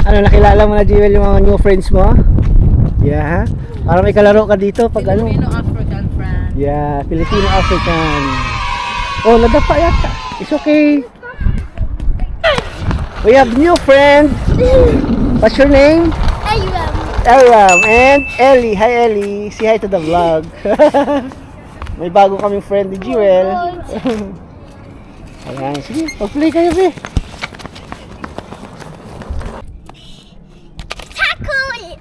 Ano, nakilala mo na, Jewel, yung mga new friends mo? Yeah, ha? Para may kalaro ka dito pag ano. Filipino-African friend. Yeah, Filipino-African. Oh, nadapa yata. It's okay. We have new friend. What's your name? Ayun. Aram and Ellie. Hi, Ellie. Say hi to the vlog. May bago kaming friend ni Jewel. Ayan, sige, pag-play kayo, be. Tackle!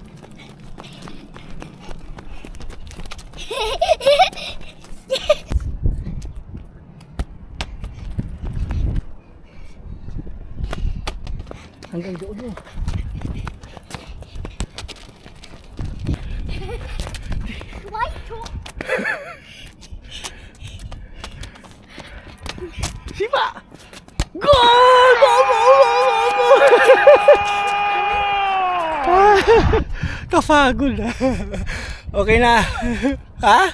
Hanggang doon mo. Why to? Sipa! Go! Go! Go! Go! Go! Kapagod na. Okay na. Ha?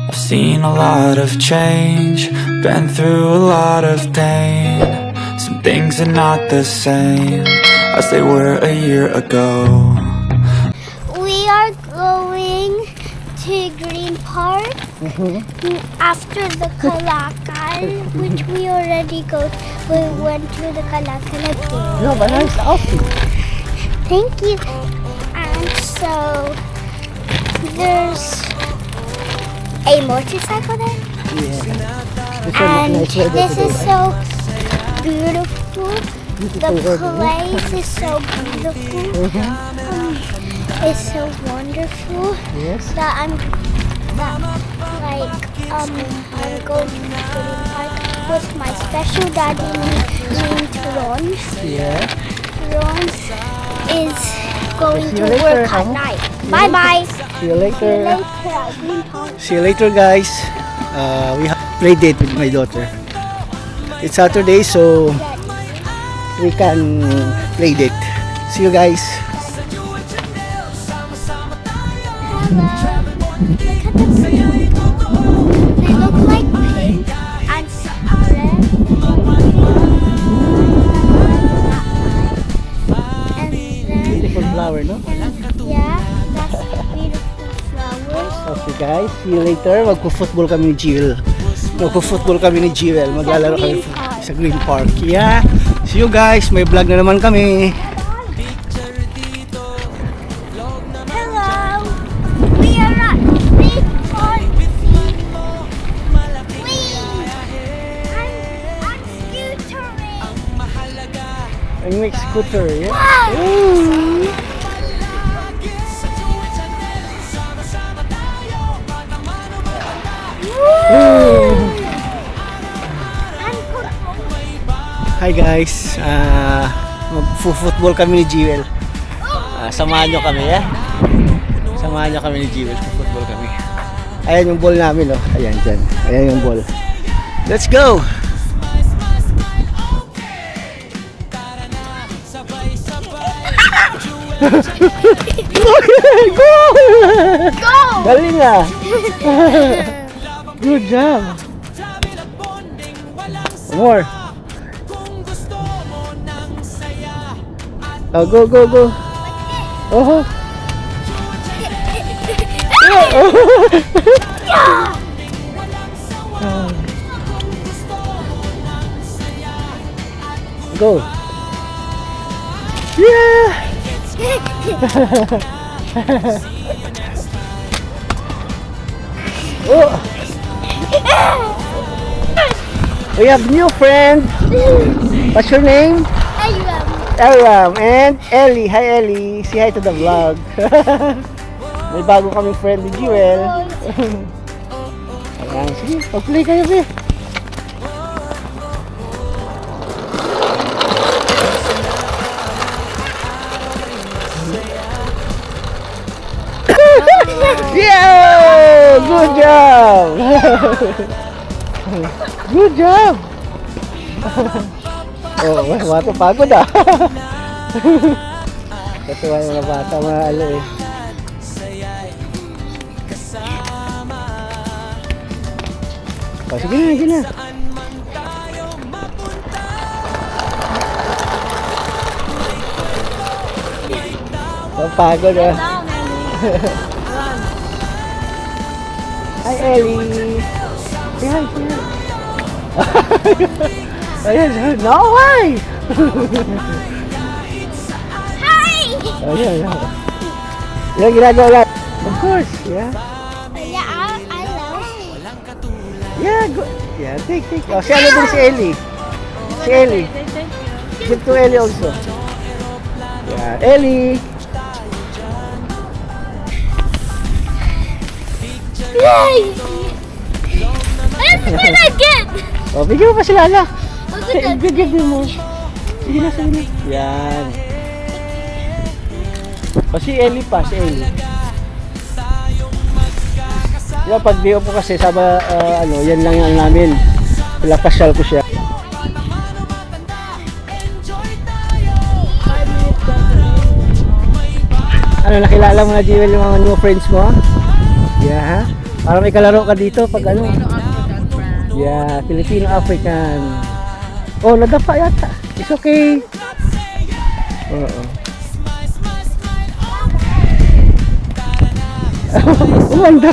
I've seen a lot of change, been through a lot of pain. Some things are not the same as they were a year ago. We are going to Green Park after the Kalakal, which we already we went to the Kalakal again. No, but nice outfit. Thank you. And so there's a motorcycle there. And this is so beautiful. The place is so beautiful. It's so wonderful Yes. that I'm going to the Green Park with my special daddy named Ron. Yeah. Ron is going See to you later, work at huh? night. Bye bye. See you later. Later at Green Park. See you later, guys. We have play date with my daughter. It's Saturday, so we can play date. See you guys. Hello. Look at the They look like pink and red. And then, Beautiful flower, no? yeah, that's beautiful flowers. Okay, guys. See you later. Magpo-football kami ni Jewel. Magpo-football kami ni Jewel. Maglalaro kami Green Park. sa Green Park. Yeah. See you guys. May vlog na naman kami. Hello. We are at Green Park. I'm scootering. Ang make scooter. Yeah. Wow. Ooh. Hi guys, mag-football kami ni Jewel. Samahan nyo kami, ya? Samahan nyo kami ni Jewel, football kami. Ayan yung ball namin, oh. Ayan dyan, ayan yung ball. Let's go! Go! Go. Galing ah! Good job! More! Oh, go, go, go! Oh! Go! Yeah! Oh! We have new friend. What's your name? Ayun. Aram and Ellie. Hi, Ellie. Say hi to the vlog. May bago kaming friend ni Jewel. Ayan, sige, pag-play kayo, be. Yeah! Good job! Good job! Oh, bata pagod ah. Katuwa yung mga bata, mga ano eh. Oh, sige na, sige na. Napagod ah. Down, Ellie. Run. Hi, Ellie. Say hi, say hi. Ayan, no, why? Hi! Ayan, ayan. Yan ginagawa lang. Of course, yeah. Yeah, I love. Yeah, go. Yeah, take. Oh, si ano din si Ellie? Si Ellie. Say thank you. Give to Ellie also. Yeah, Ellie. Yay! That's what I get! Oh, bigyan mo pa si Lala. Look at that. Bigyan mo. Sige na, sige na. Yan. O si Ellie pa, si Ellie. Yan, pag di po kasi sama, yan lang yung namin. Pinapasyal ko siya. Ano, nakilala mo na, Jewel, yung mga new friends mo? Yeah, ha? Para may kalaro ka dito pag ano. African friend. Yeah, Filipino-African. Oh, nadapa yata. It's okay. Oo. Umanda.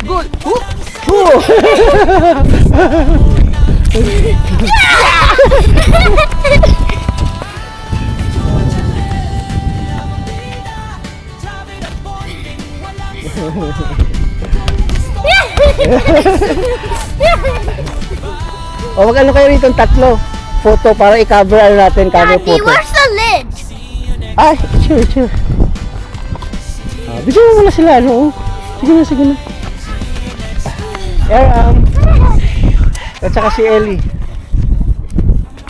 Good. O mag-ano kayo rito tatlo? Photo para i-cover ano natin, cover Daddy, photo. where's the lid? Ay, sure. Bigyan mo muna sila, ano? Sige na. At saka si Ellie.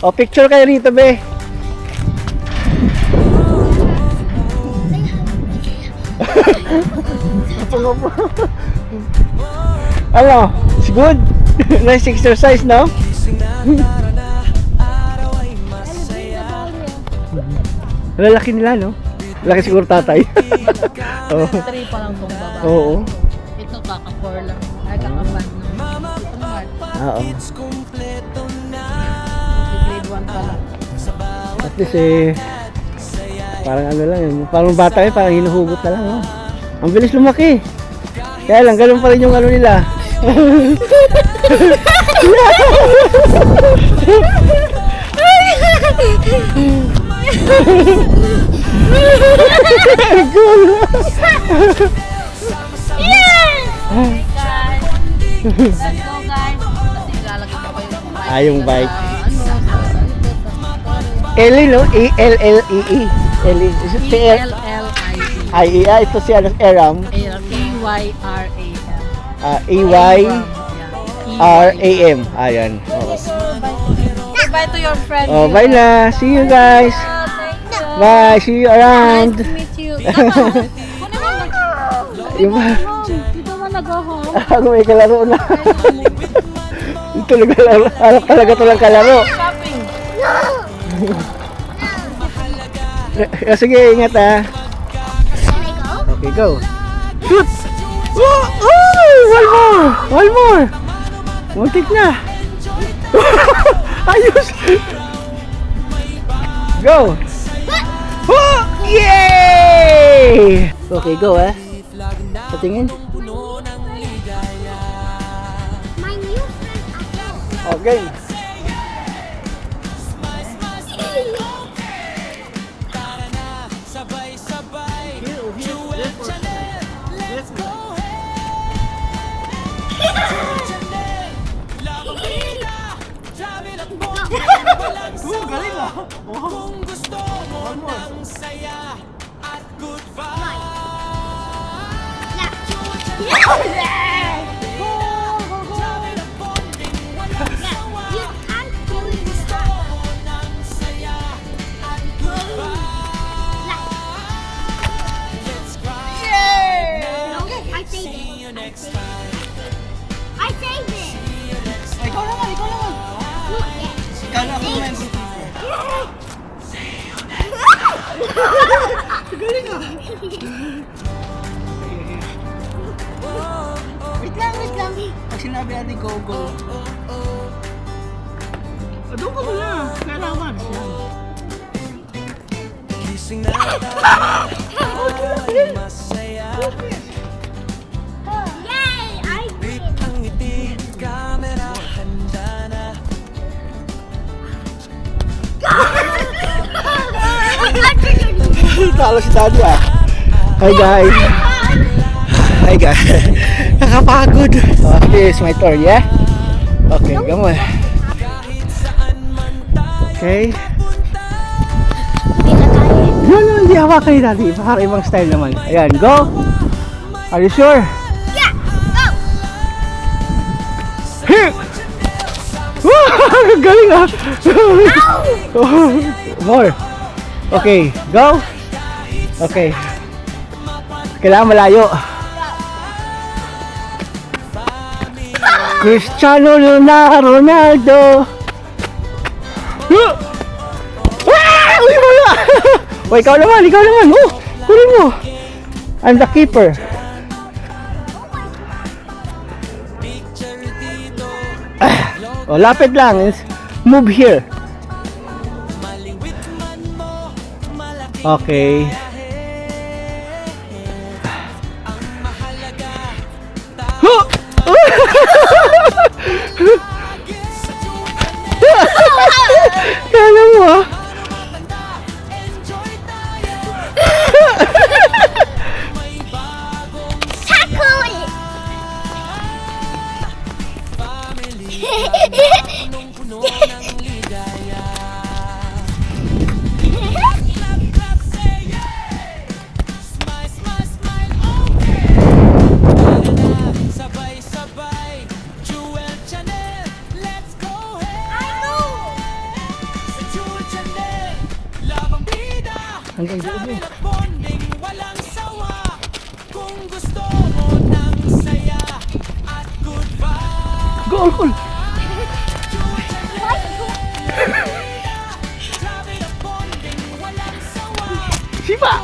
O, picture kayo rito, be. Ano? It's good? Nice exercise, no? Lalaki nila, no? Laki siguro tatay. Oo. 3 pa lang tong baba. Oo. Ito kaka-4 lang. Ay, kaka-5 lang. Ito naman. Oo. Grade 1 pa lang. At least parang ano lang yun. Parang bata yun, parang hinuhugot na lang. Oh. Ang bilis lumaki. Kaya lang, ganun pa rin yung ano nila. Guys, let's go guys. Kasi ilalagay mo kayo ng bike. Yung bike. Ano? Ellie, no? E-L-L-E-E. Ellie. Is it si E-L-L-I-E. I-E-A. Ito si Eram. E-Y-R-A-M. E-Y-R-A-M. Ayan. Oo. Say bye to your friend. Oh, bye na. See you guys. Thank you. Bye. See you around. Nice to meet you. Yung Dito mo na-go home. ako may kalaro na. Ito naglalaro. Harap talaga ito lang kalaro. Shopping. Sige, ingat ah. Can I go? Okay, go. Shoot! One more! Muntik na. Ayos! Go! Yay! Okay, go ah. Patingin. My new friend Okay. I saved it. Ikaw naman. Look, yeah. Ikaw na ako naman. Wait lang. Pag sinabi natin go, go. Doon ka muna. Kailangan. Yay! I win! Talo si Daddy ah. Hi guys. Hi guys. Nakapagod. Okay, it's my turn, yeah? Okay, come on. Okay. No, hindi hawakan ni Daddy. Baka ibang style naman. Ayan, go. Are you sure? Yeah! Go! Here! Wow! Galing ah! More. Okay, go. Okay. Kailangan malayo. Cristiano Ronaldo. Ah! Uy, wala! O, ikaw naman. Oh, kunin mo. I'm the keeper. Oh, lapit lang. Move here. Okay. Kala mo ah. Tackle it! Hanggang doon eh. Goal! Sipa!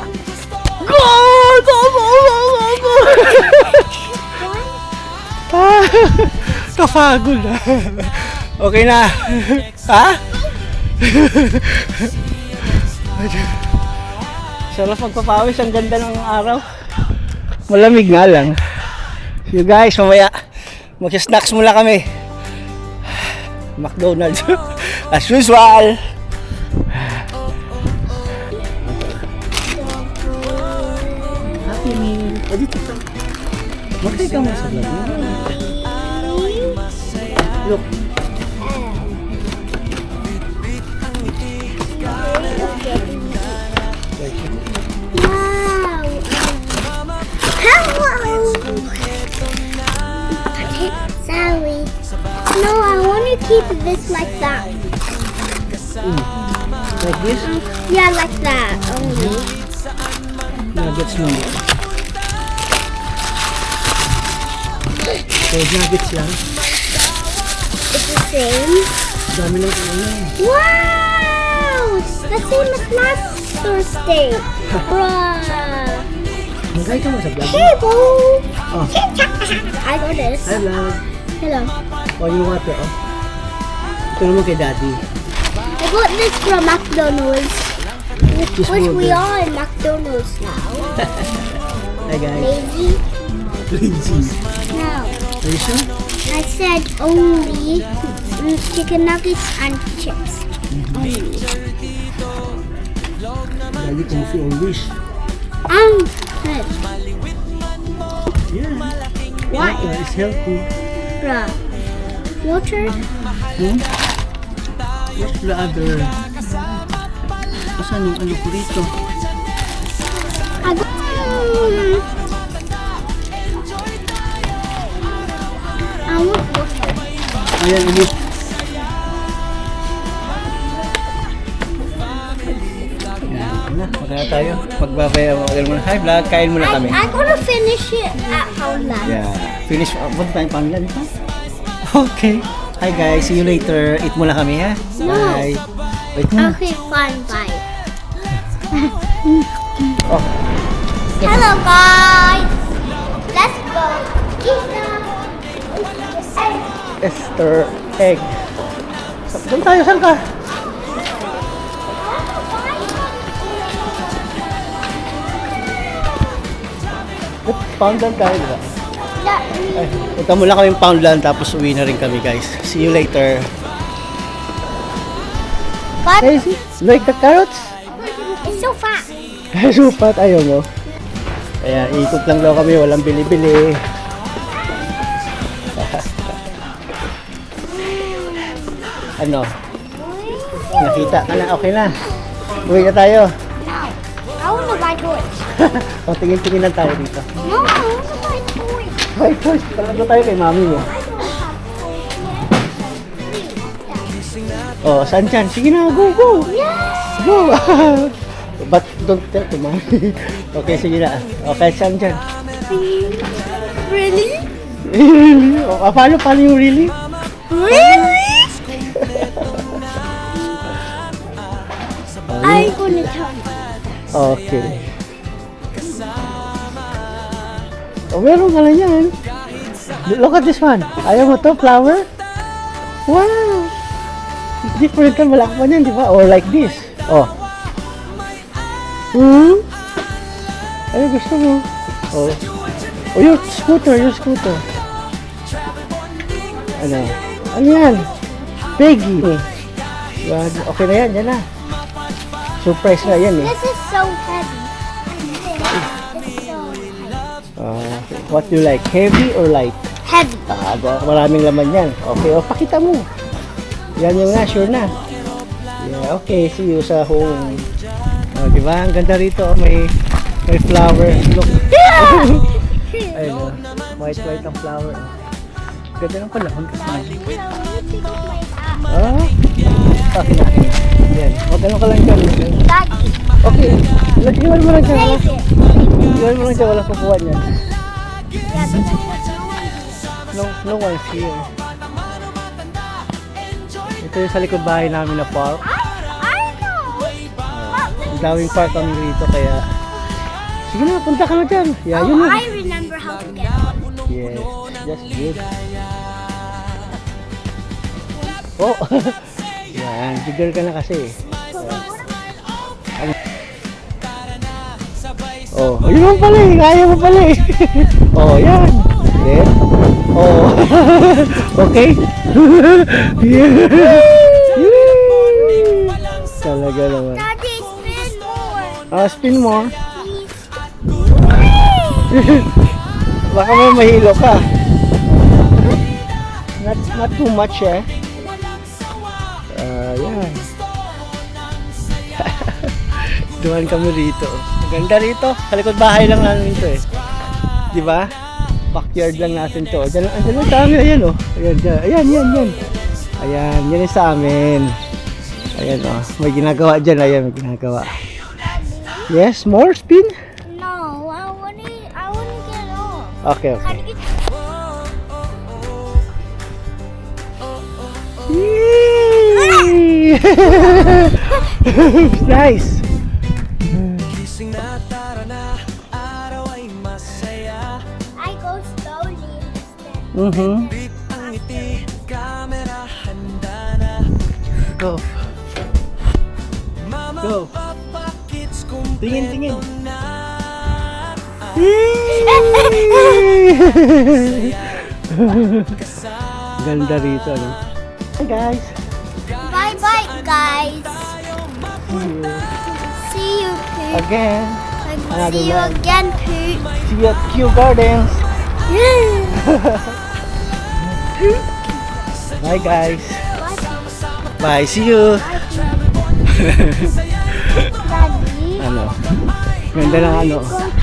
Goal! Ah, kapagod na. Okay na. Ha? Sarap magpapawis. Ang ganda ng araw. Malamig nga lang. You guys, mamaya mag-snacks muna kami. McDonald's. As usual. Happy Meal. O dito ka. Magtay ka mo sa vlog. Look. Wow! Hello! Sorry. No, I want to keep this like that. Like this? Yeah, like that only. Nuggets mo. Okay, nuggets lang. It's the same. Dami ng ano. Wow! It's the same as last Thursday. Bruh. Magkaya ka mo sa vlog. Hey, Bo! Oh, I got this. hi vlog. Hello. Oh, yung water, oh. Ito naman kay Daddy. I got this from McDonald's. Which Cheeseburger. we are in McDonald's now. Hi guys. Lazy? Lazy. No. Are you sure? I said only chicken nuggets and chips. Only. Daddy can see all this. Good. Yeah. Why? It's healthy. Bruh. Water? What's the other? Asan yung ano ko rito? I want water. Ayan, ini. Na, magkaya tayo. Magbabaya muna. Hi vlog, kain muna kami. I'm gonna finish it at Poundland. Yeah. Finish. Punta tayong Poundland, ha? Okay. Hi guys, see you later. Eat muna kami, ha? No. Bye. Wait muna. Okay, fine, bye. Oh. Hello, guys. Let's go. Eat now. Easter egg. Saan tayo? Saan ka? Poundland tayo, diba? Ay, punta muna kami Poundland tapos uwi na rin kami, guys. See you later. But Hey, see? Like the carrots? it's so fast. Supat, ayaw mo. Ayan, ikot lang daw kami, walang bili-bili. Ano? Nakita ka na, okay na. Uwi na tayo. No. I want to buy toys. O, tingin-tingin lang tayo dito. No, I want to buy toys. Ay, toys, talaga tayo kay mami mo. I don't have toys yet. Oh, saan dyan? Sige na, go, go! Yes. Go! But don't tell to mami. Okay, sige na. Okay, saan dyan? Really? Really? Oh, paano yung really? Really? I'm gonna tell you. Okay. Oh, meron ka na yan. Look at this one. Ayaw mo to, flower? Wow! Different ka, malaki pa niyan, di ba? Or like this. Oh. Ano gusto mo? Oh. Oh, your scooter. Ano? Ano yan? Peggy. Yan. Okay na yan, yan na. Surprise na yan eh. This is so heavy. It's so heavy. What do you like? Heavy or light? Heavy. Maraming laman yan. Okay, o pakita mo. Yan yung na, sure na. Yeah, okay, see you sa home. Di ba? Ang ganda rito. May flower. Look. Ayun o. White ang flower. Ganda ng panahon kasi. Let me take off my hat. Ah? Okay na. Yan. Huwag ka lang dyan. Daddy, Okay. Iwan mo lang dyan. save it. Iwan mo lang dyan. Walang kukuha niyan. Yeah, because No one's here. Ito yung sa likod bahay namin na park. I know. Ang daming park kami rito kaya sige na, punta ka na dyan. Yeah, yun na. I remember how to get on. Yes, just good. Oh, yan, bigger ka na kasi. Oh, yun mo pala eh, kaya mo pala eh. Oh, yan. Then, oh, okay. Yeah. Talaga naman. Daddy, spin more. Spin more. Please. Baka mo mahilo ka. Not too much eh. Yan. Duman kami rito. Maganda rito. Sa likod bahay lang namin ito eh. Di ba? Backyard lang natin to. Diyan lang sa amin. Ayan oh. Ayan, dyan. Ayan. Ayan, yan yung sa amin. Ayan oh. May ginagawa dyan. Ayan, may ginagawa. Yes, more spin? No, I wanna get off. Okay, How okay. to get Yay! Nice! I go slowly instead. Mm-hmm. Go. Go. Tingin. Ganda rito, no? Hi guys. Bye, guys. See you, Pooh. Again. Another See you one. again, Pooh. See you at Kew Gardens. Bye guys. Bye. See you. Daddy, Ano? Ganda ng ano. go